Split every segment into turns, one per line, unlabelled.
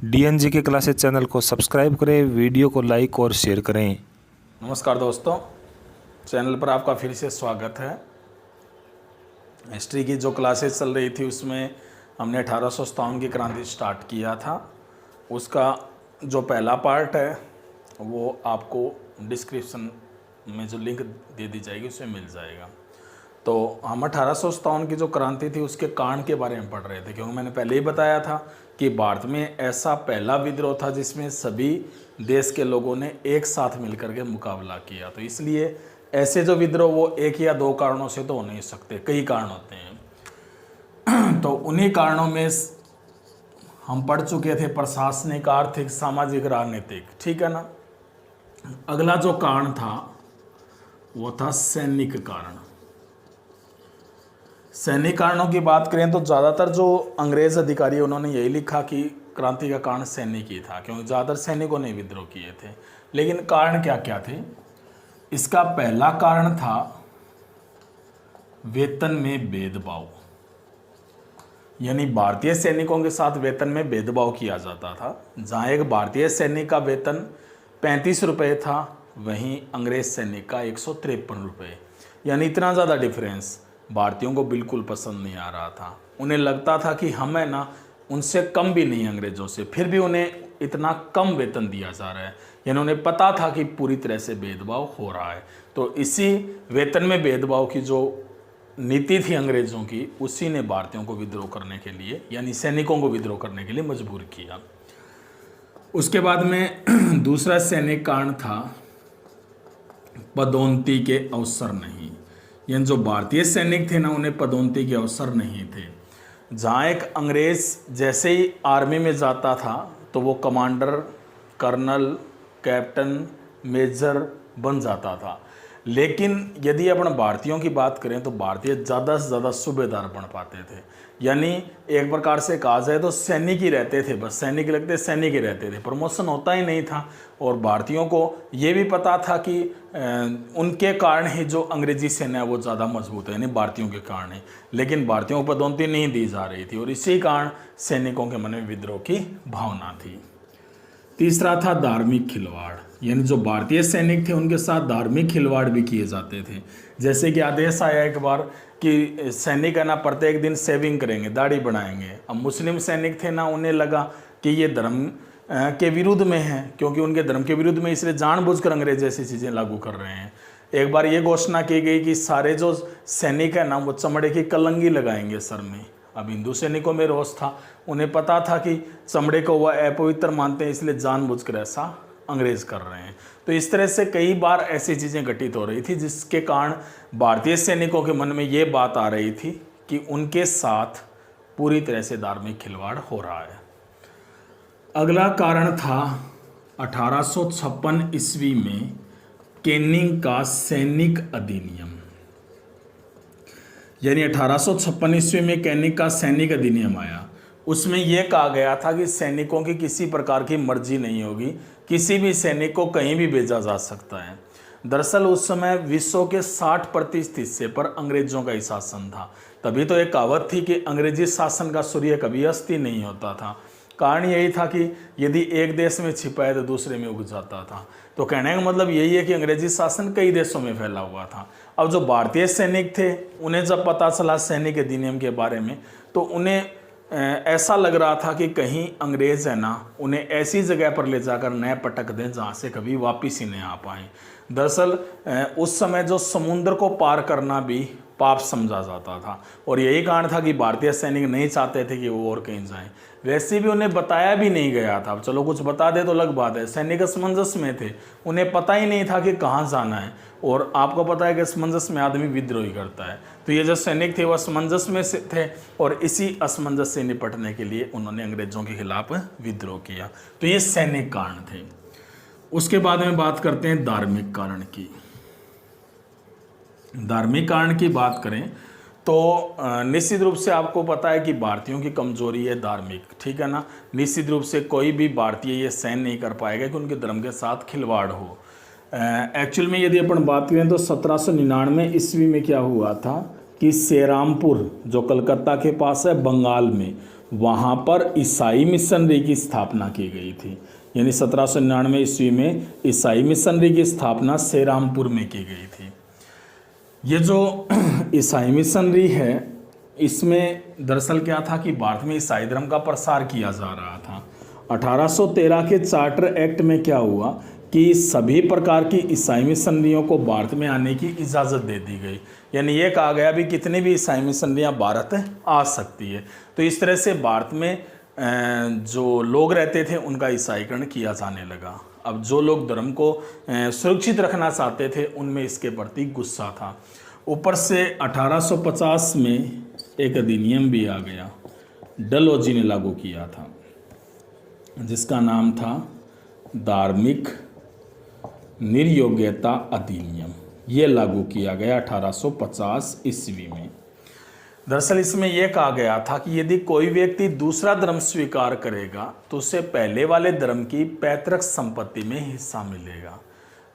DNG के classes channel को subscribe करें, वीडियो को लाइक और शेयर करें।
नमस्कार दोस्तों, चैनल पर आपका फिर से स्वागत है। हिस्ट्री की जो क्लासेस चल रही थी उसमें हमने 1857 की क्रांति स्टार्ट किया था। उसका जो पहला पार्ट है वो आपको डिस्क्रिप्शन में जो लिंक दे दी जाएगी उसमें मिल जाएगा। तो हम 1857 की जो क्रांति थी उसके कारण के बारे में पढ़ रहे थे, क्योंकि मैंने पहले ही बताया था कि भारत में ऐसा पहला विद्रोह था जिसमें सभी देश के लोगों ने एक साथ मिलकर के मुकाबला किया। तो इसलिए ऐसे जो विद्रोह वो एक या दो कारणों से तो हो नहीं सकते, कई कारण होते हैं। तो उन्हीं कारणों में हम पढ़ चुके थे, प्रशासनिक, आर्थिक, सामाजिक, राजनीतिक, ठीक है ना। अगला जो कारण था वो था सैनिक कारण। सैनिक कारणों की बात करें तो ज़्यादातर जो अंग्रेज़ अधिकारी उन्होंने यही लिखा कि क्रांति का कारण सैनिक ही था, क्योंकि ज़्यादातर सैनिकों ने विद्रोह किए थे। लेकिन कारण क्या क्या थे? इसका पहला कारण था वेतन में भेदभाव, यानी भारतीय सैनिकों के साथ वेतन में भेदभाव किया जाता था। जहाँ एक भारतीय सैनिक का वेतन 35 रुपये था, वहीं अंग्रेज सैनिक का 153 रुपये, यानी इतना ज़्यादा डिफरेंस भारतीयों को बिल्कुल पसंद नहीं आ रहा था। उन्हें लगता था कि हमें ना उनसे कम भी नहीं अंग्रेज़ों से, फिर भी उन्हें इतना कम वेतन दिया जा रहा है, यानी उन्हें पता था कि पूरी तरह से भेदभाव हो रहा है। तो इसी वेतन में भेदभाव की जो नीति थी अंग्रेज़ों की, उसी ने भारतीयों को विद्रोह करने के लिए, यानी सैनिकों को विद्रोह करने के लिए मजबूर किया। उसके बाद में दूसरा सैनिक कारण था पदोन्नति के अवसर नहीं, यानी जो भारतीय सैनिक थे ना उन्हें पदोन्नति के अवसर नहीं थे। जहाँ एक अंग्रेज़ जैसे ही आर्मी में जाता था तो वो कमांडर, कर्नल, कैप्टन, मेजर बन जाता था। लेकिन यदि अपन भारतीयों की बात करें तो भारतीय ज़्यादा से ज़्यादा सूबेदार बन पाते थे, यानी एक प्रकार से कहा जाए तो सैनिक ही रहते थे, बस सैनिक लगते सैनिक ही रहते थे, प्रमोशन होता ही नहीं था। और भारतीयों को ये भी पता था कि उनके कारण ही जो अंग्रेजी सेना है वो ज़्यादा मजबूत है, यानी भारतीयों के कारण है। लेकिन भारतीयों को पदोन्नति नहीं दी जा रही थी और इसी कारण सैनिकों के मन में विद्रोह की भावना थी। तीसरा था धार्मिक खिलवाड़, यानी जो भारतीय सैनिक थे उनके साथ धार्मिक खिलवाड़ भी किए जाते थे। जैसे कि आदेश आया एक बार कि सैनिक है ना प्रत्येक दिन सेविंग करेंगे, दाढ़ी बनाएंगे। अब मुस्लिम सैनिक थे ना, उन्हें लगा कि ये धर्म के विरुद्ध में है, क्योंकि उनके धर्म के विरुद्ध में, इसलिए जानबूझकर अंग्रेज ऐसी चीज़ें लागू कर रहे हैं। एक बार ये घोषणा की गई कि सारे जो सैनिक है ना वो चमड़े की कलंगी लगाएंगे सर में। अब हिंदू सैनिकों में रोष था, उन्हें पता था कि चमड़े को वह अपवित्र मानते हैं, इसलिए जानबूझकर ऐसा अंग्रेज कर रहे हैं। तो इस तरह से कई बार ऐसी चीज़ें घटित हो रही थी जिसके कारण भारतीय सैनिकों के मन में ये बात आ रही थी कि उनके साथ पूरी तरह से धार्मिक खिलवाड़ हो रहा है। अगला कारण था 1856 ईस्वी में कैनिंग का सैनिक अधिनियम, यानी 1856 ईस्वी में कैनिंग का सैनिक अधिनियम आया। उसमें यह कहा गया था कि सैनिकों की किसी प्रकार की मर्जी नहीं होगी, किसी भी सैनिक को कहीं भी भेजा जा सकता है। दरअसल उस समय विश्व के 60% हिस्से पर अंग्रेजों का ही शासन था। तभी तो एक कहावत थी कि अंग्रेजी शासन का सूर्य कभी अस्त ही नहीं होता था। कारण यही था कि यदि एक देश में छिपा है तो दूसरे में उग जाता था। तो कहने का मतलब यही है कि अंग्रेजी शासन कई देशों में फैला हुआ था। अब जो भारतीय सैनिक थे उन्हें जब पता चला सैनिक अधिनियम के बारे में, तो उन्हें ऐसा लग रहा था कि कहीं अंग्रेज है ना उन्हें ऐसी जगह पर ले जाकर न पटक दें जहाँ से कभी वापस ही नहीं आ पाए। दरअसल उस समय जो समुद्र को पार करना भी पाप समझा जाता था, और यही कारण था कि भारतीय सैनिक नहीं चाहते थे कि वो और कहीं जाएं। वैसे भी उन्हें बताया भी नहीं गया था। अब चलो कुछ बता दे तो अलग बात है, सैनिक असमंजस में थे, उन्हें पता ही नहीं था कि कहाँ जाना है। और आपको पता है कि असमंजस में आदमी विद्रोह ही करता है। तो ये जो सैनिक थे वो असमंजस में से थे, और इसी असमंजस से निपटने के लिए उन्होंने अंग्रेजों के खिलाफ विद्रोह किया। तो ये सैनिक कारण थे। उसके बाद में बात करते हैं धार्मिक कारण की। धार्मिक कारण की बात करें तो निश्चित रूप से आपको पता है कि भारतीयों की कमजोरी है धार्मिक, ठीक है ना। निश्चित रूप से कोई भी भारतीय ये सहन नहीं कर पाएगा कि उनके धर्म के साथ खिलवाड़ हो। एक्चुअल में यदि अपन बात करें तो 1799 ईस्वी में क्या हुआ था कि सेरामपुर जो कलकत्ता के पास है बंगाल में, वहाँ पर ईसाई मिशनरी की स्थापना की गई थी। यानी 1799 ईस्वी में ईसाई मिशनरी की स्थापना श्रीरामपुर में की गई थी। ये जो ईसाई मिशनरी है, इसमें दरअसल क्या था कि भारत में ईसाई धर्म का प्रसार किया जा रहा था। 1813 के चार्टर एक्ट में क्या हुआ कि सभी प्रकार की ईसाई मिशनरियों को भारत में आने की इजाज़त दे दी गई। यानी ये कहा गया भी कितनी भी ईसाई मिशनरियाँ भारत आ सकती है। तो इस तरह से भारत में जो लोग रहते थे उनका ईसाईकरण किया जाने लगा। अब जो लोग धर्म को सुरक्षित रखना चाहते थे उनमें इसके प्रति गुस्सा था। ऊपर से 1850 में एक अधिनियम भी आ गया, डलहौजी ने लागू किया था, जिसका नाम था धार्मिक निर्योग्यता अधिनियम। ये लागू किया गया 1850 ईस्वी में। दरअसल इसमें यह कहा गया था कि यदि कोई व्यक्ति दूसरा धर्म स्वीकार करेगा तो उसे पहले वाले धर्म की पैतृक संपत्ति में हिस्सा मिलेगा।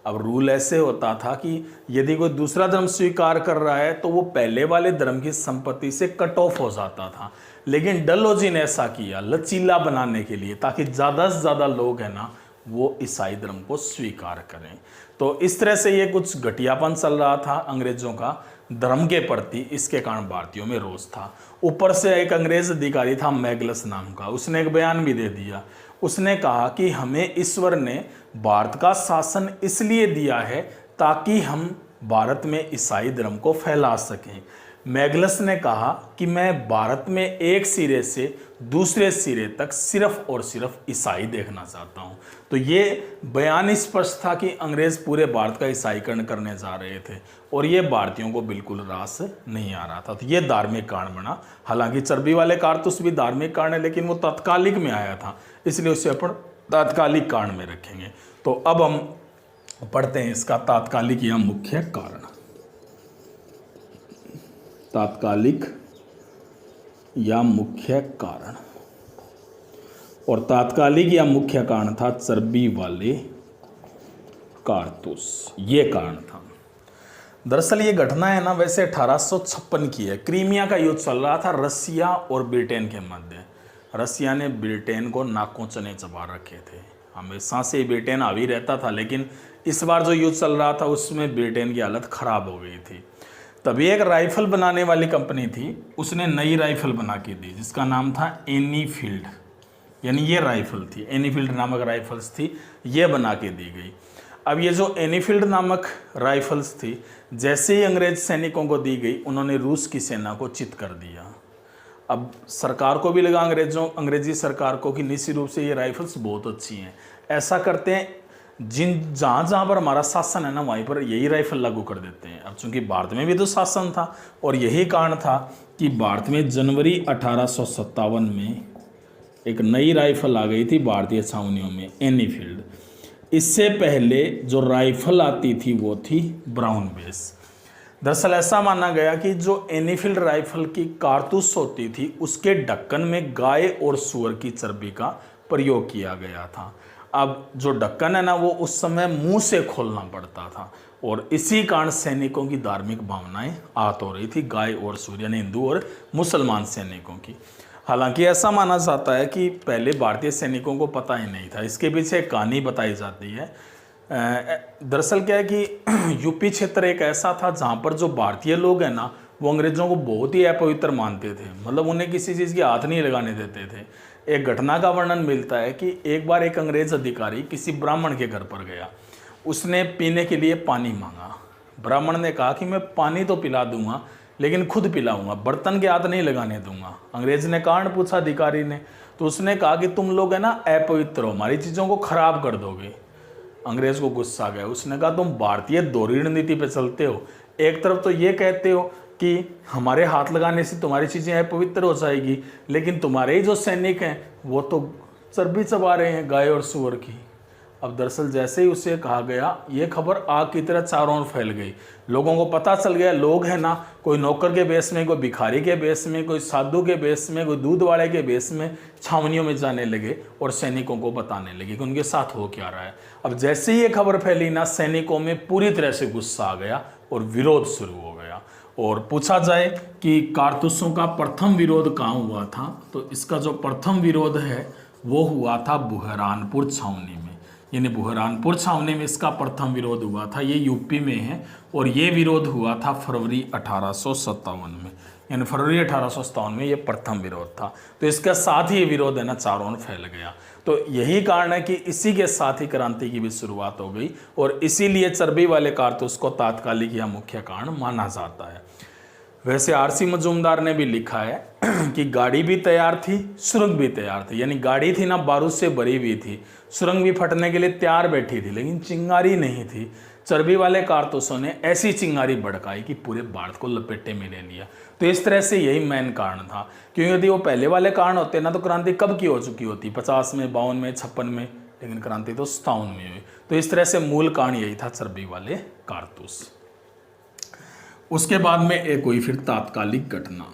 अब रूल ऐसे होता था कि यदि कोई दूसरा धर्म स्वीकार कर रहा है तो वो पहले वाले धर्म की संपत्ति से कट ऑफ हो जाता था। लेकिन डलहौजी ने ऐसा किया लचीला बनाने के लिए, ताकि ज़्यादा से ज़्यादा लोग हैं ना वो ईसाई धर्म को स्वीकार करें। तो इस तरह से ये कुछ घटियापन चल रहा था अंग्रेज़ों का धर्म के प्रति, इसके कारण भारतीयों में रोष था। ऊपर से एक अंग्रेज अधिकारी था मैगलस नाम का, उसने एक बयान भी दे दिया। उसने कहा कि हमें ईश्वर ने भारत का शासन इसलिए दिया है ताकि हम भारत में ईसाई धर्म को फैला सकें। मैगलस ने कहा कि मैं भारत में एक सिरे से दूसरे सिरे तक सिर्फ और सिर्फ ईसाई देखना चाहता हूं। तो ये बयान स्पष्ट था कि अंग्रेज पूरे भारत का ईसाईकरण करने जा रहे थे और ये भारतीयों को बिल्कुल रास नहीं आ रहा था। तो ये धार्मिक कारण बना। हालांकि चर्बी वाले कारतूस भी धार्मिक कारण है, लेकिन वो तात्कालिक में आया था, इसलिए उसे अपन तात्कालिक कारण में रखेंगे। तो अब हम पढ़ते हैं इसका तात्कालिक या मुख्य कारण। तात्कालिक या मुख्य कारण, और तात्कालिक या मुख्य कारण था चर्बी वाले कारतूस। ये कारण था। दरअसल ये घटना है ना वैसे 1856 की है। क्रीमिया का युद्ध चल रहा था रसिया और ब्रिटेन के मध्य। रसिया ने ब्रिटेन को नाकों चने चबा रखे थे। हमेशा से ब्रिटेन हावी रहता था, लेकिन इस बार जो युद्ध चल रहा था उसमें ब्रिटेन की हालत ख़राब हो गई थी। तभी एक राइफल बनाने वाली कंपनी थी, उसने नई राइफल बना के दी जिसका नाम था एनीफील्ड। यानी ये राइफल थी, एनीफील्ड नामक राइफल्स थी, ये बना के दी गई। अब ये जो एनीफील्ड नामक राइफल्स थी, जैसे ही अंग्रेज सैनिकों को दी गई, उन्होंने रूस की सेना को चित कर दिया। अब सरकार को भी लगा, अंग्रेजी सरकार को, कि निश्चित रूप से ये राइफल्स बहुत अच्छी हैं। ऐसा करते हैं जहाँ जहाँ पर हमारा शासन है ना वहीं पर यही राइफल लागू कर देते हैं। अब चूंकि भारत में भी तो शासन था, और यही कारण था कि भारत में जनवरी 1857 में एक नई राइफल आ गई थी भारतीय छावनियों में, एनीफील्ड। इससे पहले जो राइफल आती थी वो थी ब्राउन बेस। दरअसल ऐसा माना गया कि जो एनीफील्ड राइफल की कारतूस होती थी उसके ढक्कन में गाय और सूअर की चर्बी का प्रयोग किया गया था। अब जो ढक्कन है ना वो उस समय मुंह से खोलना पड़ता था, और इसी कारण सैनिकों की धार्मिक भावनाएं आहत हो रही थी, गाय और सूअर यानी हिंदू और मुसलमान सैनिकों की। हालांकि ऐसा माना जाता है कि पहले भारतीय सैनिकों को पता ही नहीं था। इसके पीछे एक कहानी बताई जाती है। दरअसल क्या है कि यूपी क्षेत्र एक ऐसा था जहाँ पर जो भारतीय लोग हैं ना वो अंग्रेजों को बहुत ही अपवित्र मानते थे, मतलब उन्हें किसी चीज़ की हाथ नहीं लगाने देते थे। एक घटना का वर्णन मिलता है कि एक बार एक अंग्रेज अधिकारी किसी ब्राह्मण के घर पर गया, उसने पीने के लिए पानी मांगा। ब्राह्मण ने कहा कि मैं पानी तो पिला दूंगा लेकिन खुद पिलाऊंगा, बर्तन के हाथ नहीं लगाने दूंगा। अंग्रेज ने कारण पूछा अधिकारी ने, तो उसने कहा कि तुम लोग है ना अपवित्र हो, हमारी चीज़ों को खराब कर दोगे। अंग्रेज को गुस्सा आ गया, उसने कहा तुम भारतीय दोहरी रणनीति पे चलते हो। एक तरफ तो ये कहते हो कि हमारे हाथ लगाने से तुम्हारी चीज़ें अपवित्र हो जाएगी, लेकिन तुम्हारे ही जो सैनिक हैं वो तो चर्बी चबा रहे हैं गाय और सूअर की। अब दरअसल जैसे ही उसे कहा गया, ये खबर आग की तरह चारों ओर फैल गई। लोगों को पता चल गया, लोग हैं ना कोई नौकर के बेस में, कोई भिखारी के बेस में, कोई साधु के बेस में, कोई दूध वाले के बेस में छावनियों में जाने लगे और सैनिकों को बताने लगे कि उनके साथ हो क्या रहा है। अब जैसे ही ये खबर फैली ना, सैनिकों में पूरी तरह से गुस्सा आ गया और विरोध शुरू हो गया। और पूछा जाए कि कारतूसों का प्रथम विरोध कहाँ हुआ था, तो इसका जो प्रथम विरोध है वो हुआ था बुहरानपुर छावनी में। यानी बुहरानपुर छावनी में इसका प्रथम विरोध हुआ था, ये यूपी में है। और ये विरोध हुआ था फरवरी 1857 में, यानी फरवरी 1857 में ये प्रथम विरोध था। तो इसके साथ ही ये विरोध है ना चारों ओर फैल गया। तो यही कारण है कि इसी के साथ ही क्रांति की भी शुरुआत हो गई और इसीलिए चर्बी वाले कारतूस को तात्कालिक या मुख्य कारण माना जाता है। वैसे आरसी मजूमदार ने भी लिखा है कि गाड़ी भी तैयार थी, सुरंग भी तैयार थी। यानी गाड़ी थी ना बारूद से भरी हुई थी, सुरंग भी फटने के लिए तैयार बैठी थी, लेकिन चिंगारी नहीं थी। चर्बी वाले कारतूसों ने ऐसी चिंगारी भड़काई कि पूरे भारत को लपेटे में ले लिया। तो इस तरह से यही मेन कारण था, क्योंकि यदि वो पहले वाले कारण होते ना तो क्रांति कब की हो चुकी होती, 50 में, 52 में, 56 में, लेकिन क्रांति तो 57 में हुई। तो इस तरह से मूल कारण यही था, चर्बी वाले कारतूस। उसके बाद में एक हुई फिर तात्कालिक घटना।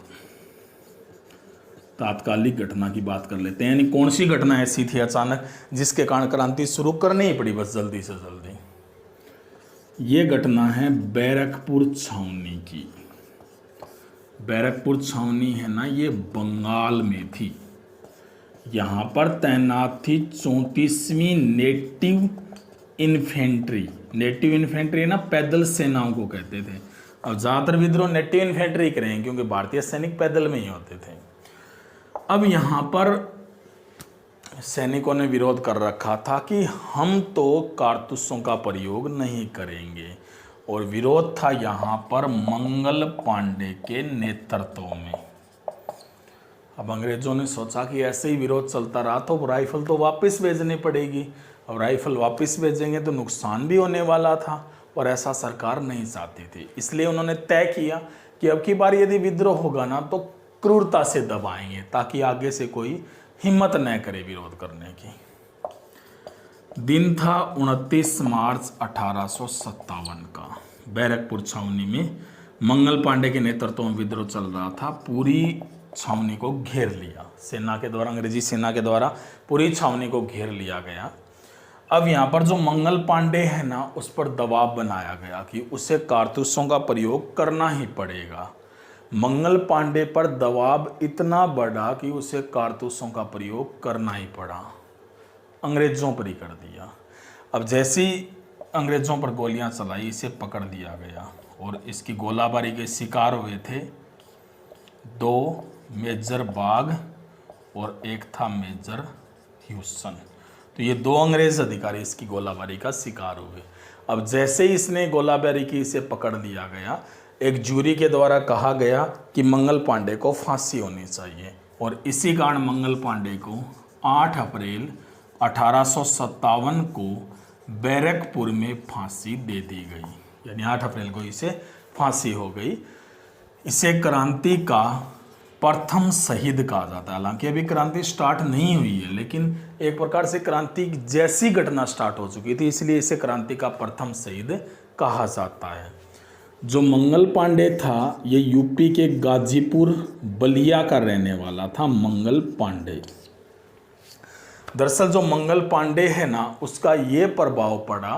तात्कालिक घटना की बात कर लेते हैं, यानी कौन सी घटना ऐसी थी अचानक जिसके कारण क्रांति शुरू करनी ही पड़ी बस जल्दी से जल्दी। ये घटना है बैरकपुर छावनी की। बैरकपुर छावनी है ना, ये बंगाल में थी। यहाँ पर तैनात थी 34वीं नेटिव इन्फेंट्री। नेटिव इन्फेंट्री ना पैदल सेनाओं को कहते थे। अब ज़्यादातर विद्रोह नेटिव इन्फेंट्री करें क्योंकि भारतीय सैनिक पैदल में ही होते थे। अब यहाँ पर सैनिकों ने विरोध कर रखा था कि हम तो कारतूसों का प्रयोग नहीं करेंगे, और विरोध था यहाँ पर मंगल पांडे के नेतृत्व में। अब अंग्रेजों ने सोचा कि ऐसे ही विरोध चलता रहा तो राइफल तो वापस भेजनी पड़ेगी, और राइफल वापस भेजेंगे तो नुकसान भी होने वाला था, और ऐसा सरकार नहीं चाहती थी। इसलिए उन्होंने तय किया कि अब की बार यदि विद्रोह होगा ना तो क्रूरता से दबाएंगे, ताकि आगे से कोई हिम्मत न करे विरोध करने की। दिन था 29 मार्च 1857 का। बैरकपुर छावनी में मंगल पांडे के नेतृत्व में विद्रोह चल रहा था। पूरी छावनी को घेर लिया सेना के द्वारा, अंग्रेजी सेना के द्वारा पूरी छावनी को घेर लिया गया। अब यहाँ पर जो मंगल पांडे है ना, उस पर दबाव बनाया गया कि उसे कारतूसों का प्रयोग करना ही पड़ेगा। मंगल पांडे पर दबाव इतना बढ़ा कि उसे कारतूसों का प्रयोग करना ही पड़ा। अंग्रेजों पर ही कर दिया। अब जैसी अंग्रेजों पर गोलियां चलाई, इसे पकड़ दिया गया और इसकी गोलाबारी के शिकार हुए थे 2 मेजर बाग और एक था मेजर ह्यूसन। तो ये 2 अंग्रेज अधिकारी इसकी गोलाबारी का शिकार हुए। अब जैसे ही इसने गोलाबारी की, इसे पकड़ लिया गया। एक जूरी के द्वारा कहा गया कि मंगल पांडे को फांसी होनी चाहिए, और इसी कारण मंगल पांडे को 8 अप्रैल 1857 को बैरकपुर में फांसी दे दी गई। यानी 8 अप्रैल को इसे फांसी हो गई। इसे क्रांति का प्रथम शहीद कहा जाता है। हालांकि अभी क्रांति स्टार्ट नहीं हुई है, लेकिन एक प्रकार से क्रांति जैसी घटना स्टार्ट हो चुकी थी, इसलिए इसे क्रांति का प्रथम शहीद कहा जाता है। जो मंगल पांडे था, ये यूपी के गाजीपुर बलिया का रहने वाला था मंगल पांडे। दरअसल जो मंगल पांडे है ना, उसका ये प्रभाव पड़ा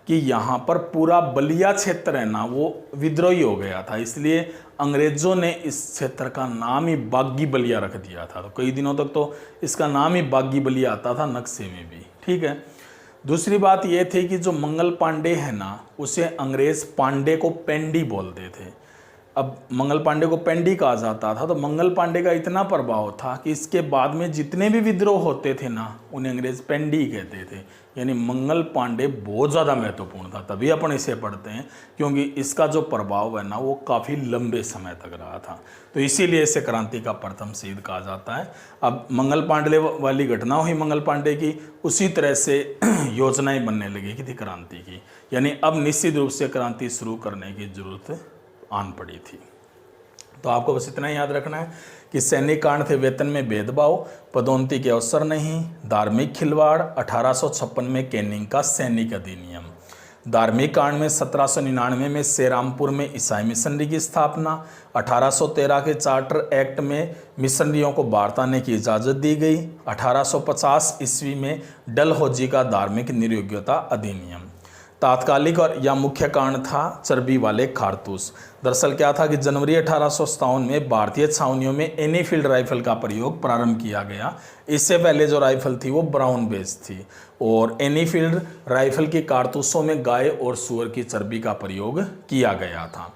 कि यहाँ पर पूरा बलिया क्षेत्र है ना, वो विद्रोही हो गया था। इसलिए अंग्रेजों ने इस क्षेत्र का नाम ही बागी बलिया रख दिया था। तो कई दिनों तक तो इसका नाम ही बागी बलिया आता था नक्शे में भी। ठीक है। दूसरी बात ये थी कि जो मंगल पांडे है ना, उसे अंग्रेज पांडे को पेंडी बोलते थे। अब मंगल पांडे को पेंडी कहा जाता था। तो मंगल पांडे का इतना प्रभाव था कि इसके बाद में जितने भी विद्रोह होते थे ना, उन्हें अंग्रेज पेंडी कहते थे। यानी मंगल पांडे बहुत ज़्यादा महत्वपूर्ण था। तभी अपन इसे पढ़ते हैं क्योंकि इसका जो प्रभाव है ना, वो काफ़ी लंबे समय तक रहा था। तो इसीलिए इसे क्रांति का प्रथम शहीद कहा जाता है। अब मंगल पांडे वाली घटना हुई मंगल पांडे की, उसी तरह से योजनाएं बनने लगी थी क्रांति की। यानी अब निश्चित रूप से क्रांति शुरू करने की जरूरत आन पड़ी थी। तो आपको बस इतना ही याद रखना है कि सैनिक कारण थे वेतन में भेदभाव, पदोन्नति के अवसर नहीं, धार्मिक खिलवाड़, 1856 में कैनिंग का सैनिक अधिनियम, धार्मिक कारण में 1799 में सेरामपुर में ईसाई मिशनरी की स्थापना, 1813 के चार्टर एक्ट में मिशनरियों को भारत आने की इजाज़त दी गई, 1850 ईस्वी में डलहौजी का धार्मिक निरयोग्यता अधिनियम। तात्कालिक और या मुख्य कारण था चर्बी वाले कारतूस। दरअसल क्या था कि जनवरी 1857 में भारतीय छावनियों में एनीफील्ड राइफल का प्रयोग प्रारंभ किया गया। इससे पहले जो राइफल थी वो ब्राउन बेस थी और एनीफील्ड राइफल के कारतूसों में गाय और सूअर की चर्बी का प्रयोग किया गया था।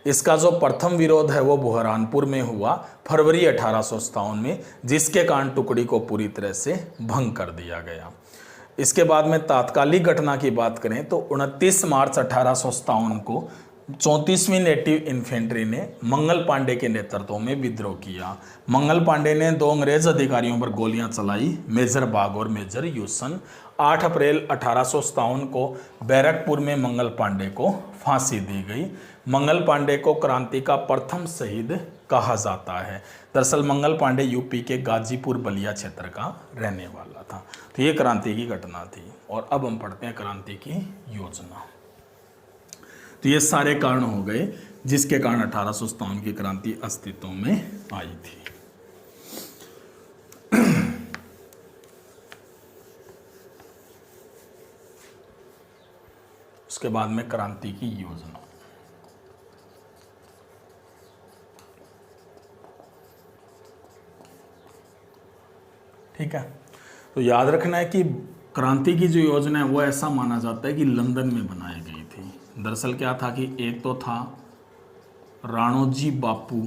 इसका जो प्रथम विरोध है वो बुरहानपुर में हुआ फरवरी 1857 में, जिसके कारण टुकड़ी को पूरी तरह से भंग कर दिया गया। इसके बाद में तात्कालिक घटना की बात करें तो 29 मार्च 1857 को 34वीं नेटिव इन्फेंट्री ने मंगल पांडे के नेतृत्व में विद्रोह किया। मंगल पांडे ने 2 अंग्रेज अधिकारियों पर गोलियां चलाई, मेजर बाग और मेजर यूसन। 8 अप्रैल 1857 को बैरकपुर में मंगल पांडे को फांसी दी गई। मंगल पांडे को क्रांति का प्रथम शहीद कहा जाता है। दरअसल मंगल पांडे यूपी के गाजीपुर बलिया क्षेत्र का रहने वाला था। तो ये क्रांति की घटना थी। और अब हम पढ़ते हैं क्रांति की योजना। तो ये सारे कारण हो गए जिसके कारण 1857 की क्रांति अस्तित्व में आई थी। उसके बाद में क्रांति की योजना। ठीक है, तो याद रखना है कि क्रांति की जो योजना है वो ऐसा माना जाता है कि लंदन में बनाई गई थी। दरअसल क्या था कि एक तो था राणोजी बापू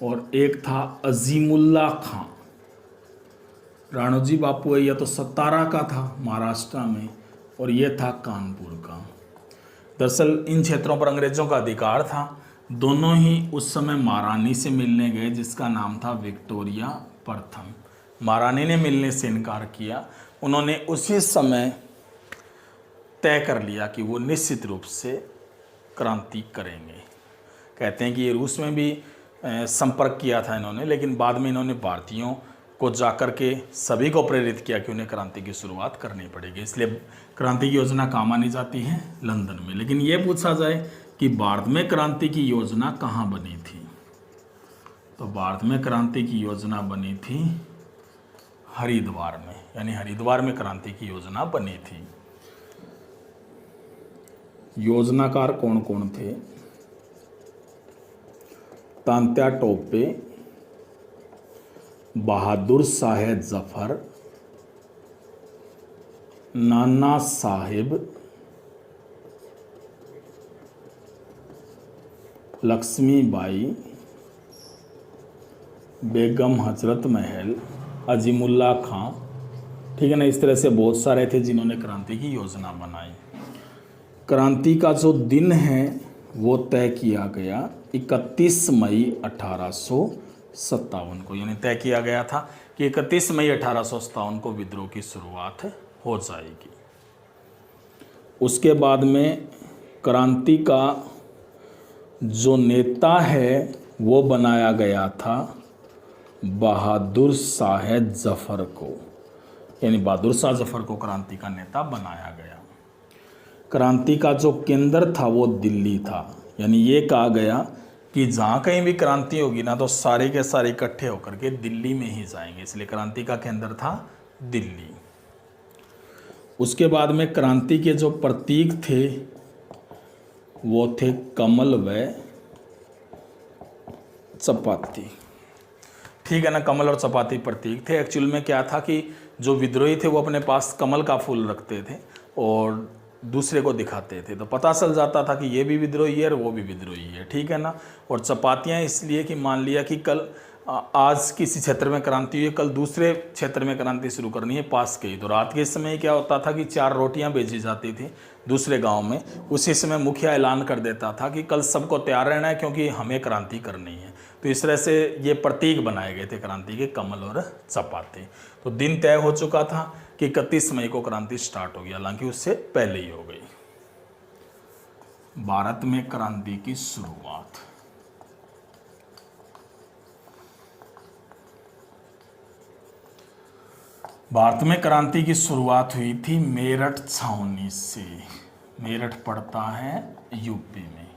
और एक था अजीमुल्ला खां। राणोजी बापू यह तो सतारा का था महाराष्ट्र में और यह था कानपुर का। दरअसल इन क्षेत्रों पर अंग्रेजों का अधिकार था। दोनों ही उस समय महारानी से मिलने गए जिसका नाम था विक्टोरिया प्रथम। महारानी ने मिलने से इनकार किया। उन्होंने उसी समय तय कर लिया कि वो निश्चित रूप से क्रांति करेंगे। कहते हैं कि ये रूस में भी संपर्क किया था इन्होंने, लेकिन बाद में इन्होंने भारतीयों को जाकर के सभी को प्रेरित किया कि उन्हें क्रांति की शुरुआत करनी पड़ेगी। इसलिए क्रांति की योजना कहाँ मानी जाती है? लंदन में। लेकिन ये पूछा जाए कि भारत में क्रांति की योजना कहाँ बनी थी, तो भारत में क्रांति की योजना बनी थी हरिद्वार में, यानी हरिद्वार में क्रांति की योजना बनी थी। योजनाकार कौन कौन थे? तांत्या टोपे, बहादुर शाह जफर, नाना साहिब, लक्ष्मीबाई, बेगम हजरत महल, अजीमुल्ला खां। ठीक है ना, इस तरह से बहुत सारे थे जिन्होंने क्रांति की योजना बनाई। क्रांति का जो दिन है वो तय किया गया 31 मई 1857 को, यानी तय किया गया था कि 31 मई 1857 को विद्रोह की शुरुआत हो जाएगी। उसके बाद में क्रांति का जो नेता है वो बनाया गया था बहादुर शाह जफर को, यानी बहादुर शाह जफर को क्रांति का नेता बनाया गया। क्रांति का जो केंद्र था वो दिल्ली था, यानी ये कहा गया कि जहाँ कहीं भी क्रांति होगी ना तो सारे के सारे इकट्ठे होकर के दिल्ली में ही जाएंगे, इसलिए क्रांति का केंद्र था दिल्ली। उसके बाद में क्रांति के जो प्रतीक थे वो थे कमल व चपाती। ठीक है ना, कमल और चपाती प्रतीक थे। एक्चुअल में क्या था कि जो विद्रोही थे वो अपने पास कमल का फूल रखते थे और दूसरे को दिखाते थे, तो पता चल जाता था कि ये भी विद्रोही है और वो भी विद्रोही है। ठीक है ना। और चपातियाँ इसलिए कि मान लिया कि कल आज किसी क्षेत्र में क्रांति हुई है, कल दूसरे क्षेत्र में क्रांति शुरू करनी है पास के ही, तो रात के समय क्या होता था कि 4 रोटियां भेजी जाती थी दूसरे गांव में। उसी समय मुखिया ऐलान कर देता था कि कल सबको तैयार रहना है क्योंकि हमें क्रांति करनी है। तो इस तरह से ये प्रतीक बनाए गए थे क्रांति के, कमल और चपाती। तो दिन तय हो चुका था कि 31 मई को क्रांति स्टार्ट हो गई, हालांकि उससे पहले ही हो गई। भारत में क्रांति की शुरुआत। भारत में क्रांति की शुरुआत हुई थी मेरठ छावनी से। मेरठ पड़ता है यूपी में।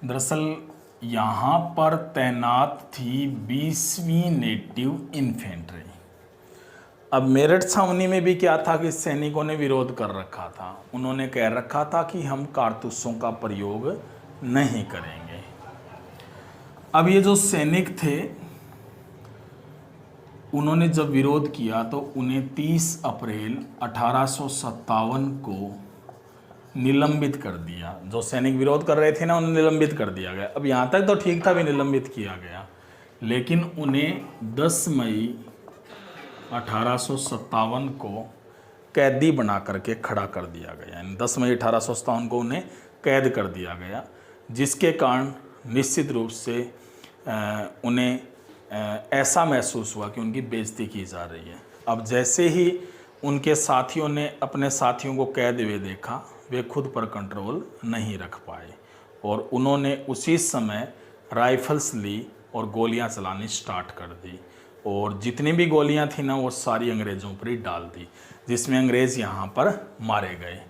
दरअसल यहाँ पर तैनात थी 20वीं नेटिव इन्फेंट्री। अब मेरठ छावनी में भी क्या था कि सैनिकों ने विरोध कर रखा था। उन्होंने कह रखा था कि हम कारतूसों का प्रयोग नहीं करेंगे। अब ये जो सैनिक थे उन्होंने जब विरोध किया तो उन्हें 30 अप्रैल 1857 को निलंबित कर दिया। जो सैनिक विरोध कर रहे थे ना, उन्हें निलंबित कर दिया गया। अब यहाँ तक तो ठीक था, भी निलंबित किया गया, लेकिन उन्हें 10 मई 1857 को कैदी बना करके खड़ा कर दिया गया। यानी 10 मई 1857 को उन्हें कैद कर दिया गया, जिसके कारण निश्चित रूप से उन्हें ऐसा महसूस हुआ कि उनकी बेइज्जती की जा रही है। अब जैसे ही उनके साथियों ने अपने साथियों को कैद हुए देखा, वे खुद पर कंट्रोल नहीं रख पाए और उन्होंने उसी समय राइफल्स ली और गोलियां चलानी स्टार्ट कर दी। और जितनी भी गोलियां थी ना, वो सारी अंग्रेज़ों पर ही डाल दी, जिसमें अंग्रेज़ यहाँ पर मारे गए।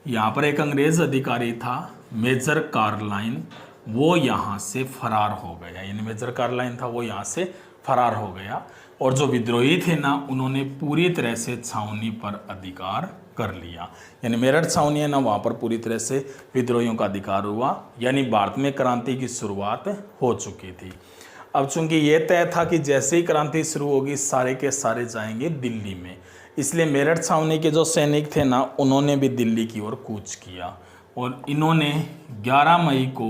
यहाँ पर एक अंग्रेज़ अधिकारी था मेजर कार्लाइन, वो यहाँ से फरार हो गया। यानी मेजर कार्लाइन था, वो यहाँ से फरार हो गया। और जो विद्रोही थे ना, उन्होंने पूरी तरह से छावनी पर अधिकार कर लिया। यानी मेरठ छावनी है ना, वहाँ पर पूरी तरह से विद्रोहियों का अधिकार हुआ। यानी भारत में क्रांति की शुरुआत हो चुकी थी। अब चूंकि ये तय था कि जैसे ही क्रांति शुरू होगी सारे के सारे जाएंगे दिल्ली में, इसलिए मेरठ छावनी के जो सैनिक थे ना, उन्होंने भी दिल्ली की ओर कूच किया और इन्होंने 11 मई को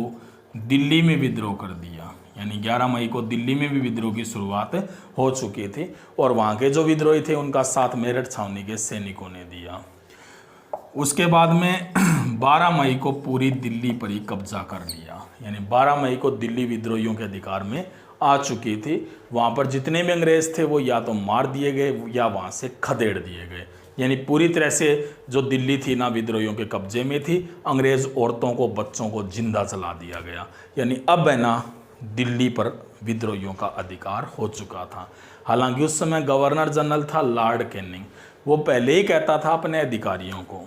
दिल्ली में विद्रोह कर दिया। यानी 11 मई को दिल्ली में भी विद्रोह की शुरुआत हो चुकी थी और वहाँ के जो विद्रोही थे उनका साथ मेरठ छावनी के सैनिकों ने दिया। उसके बाद में 12 मई को पूरी दिल्ली पर ही कब्जा कर लिया। यानी 12 मई को दिल्ली विद्रोहियों के अधिकार में आ चुकी थी। वहाँ पर जितने भी अंग्रेज़ थे वो या तो मार दिए गए या वहाँ से खदेड़ दिए गए। यानी पूरी तरह से जो दिल्ली थी ना, विद्रोहियों के कब्जे में थी। अंग्रेज़ औरतों को, बच्चों को जिंदा जला दिया गया। यानी अब है ना, दिल्ली पर विद्रोहियों का अधिकार हो चुका था। हालांकि उस समय गवर्नर जनरल था लॉर्ड कैनिंग। वो पहले ही कहता था अपने अधिकारियों को,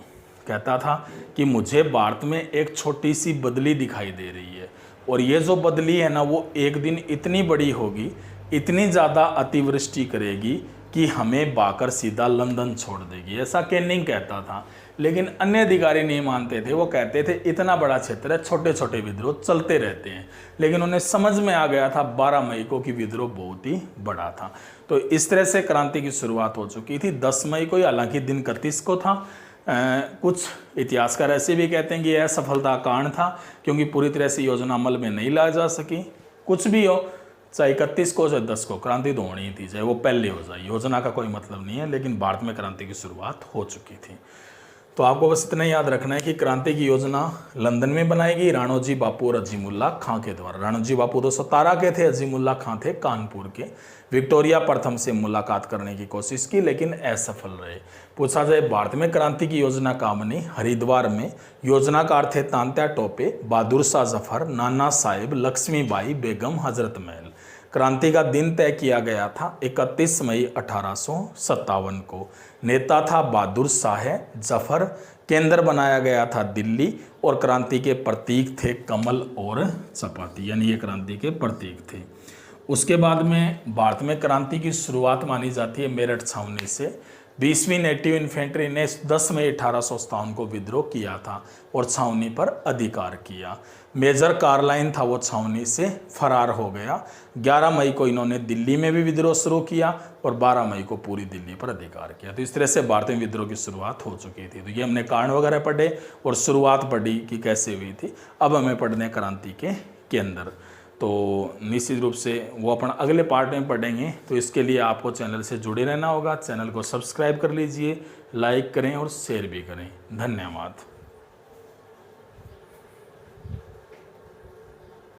कहता था कि मुझे भारत में एक छोटी सी बदली दिखाई दे रही है और ये जो बदली है ना, वो एक दिन इतनी बड़ी होगी, इतनी ज़्यादा अतिवृष्टि करेगी कि हमें बाकर सीधा लंदन छोड़ देगी। ऐसा कैनिंग कहता था। लेकिन अन्य अधिकारी नहीं मानते थे। वो कहते थे इतना बड़ा क्षेत्र है, छोटे छोटे विद्रोह चलते रहते हैं। लेकिन उन्हें समझ में आ गया था 12 मई को कि विद्रोह बहुत ही बड़ा था। तो इस तरह से क्रांति की शुरुआत हो चुकी थी 10 मई को। हालांकि दिन 31 को था। कुछ इतिहासकार ऐसे भी कहते हैं कि यह सफलता कारण था, क्योंकि पूरी तरह से योजना अमल में नहीं ला जा सकी। कुछ भी हो, चाहे 31 को चाहे 10 को, क्रांति तो होनी ही थी, चाहे वो पहले हो जाए, योजना का कोई मतलब नहीं है। लेकिन भारत में क्रांति की शुरुआत हो चुकी थी। तो आपको बस इतना याद रखना है कि क्रांति की योजना लंदन में बनाई गई राणोजी बापू और अजीमुल्ला खां के द्वारा। राणोजी बापू तो सतारा के थे, अजीमुल्ला खां थे कानपुर के। विक्टोरिया प्रथम से मुलाकात करने की कोशिश की लेकिन असफल रहे। पूछा जाए भारत में क्रांति की योजना कहाँ बनी? हरिद्वार में। योजनाकार थे तांत्या टोपे, बहादुर शाह जफर, नाना साहेब, लक्ष्मीबाई बेगम, हजरत महल। क्रांति का दिन तय किया गया था 31 मई 1857 को। नेता था बहादुर शाह जफर। केंद्र बनाया गया था दिल्ली और क्रांति के प्रतीक थे कमल और चपाती। यानी ये क्रांति के प्रतीक थे। उसके बाद में भारत में क्रांति की शुरुआत मानी जाती है मेरठ छावनी से। 20वीं नेटिव इन्फेंट्री ने 10 मई 1857 को विद्रोह किया था और छावनी पर अधिकार किया। मेजर कार्लाइन था, वो छावनी से फरार हो गया। 11 मई को इन्होंने दिल्ली में भी विद्रोह शुरू किया और 12 मई को पूरी दिल्ली पर अधिकार किया। तो इस तरह से भारत में विद्रोह की शुरुआत हो चुकी थी। तो ये हमने कारण वगैरह पढ़े और शुरुआत पढ़ी कि कैसे हुई थी। अब हमें पढ़ने क्रांति के अंदर, तो निश्चित रूप से वो अपन अगले पार्ट में पढ़ेंगे। तो इसके लिए आपको चैनल से जुड़े रहना होगा। चैनल को सब्सक्राइब कर लीजिए, लाइक करें और शेयर भी करें। धन्यवाद।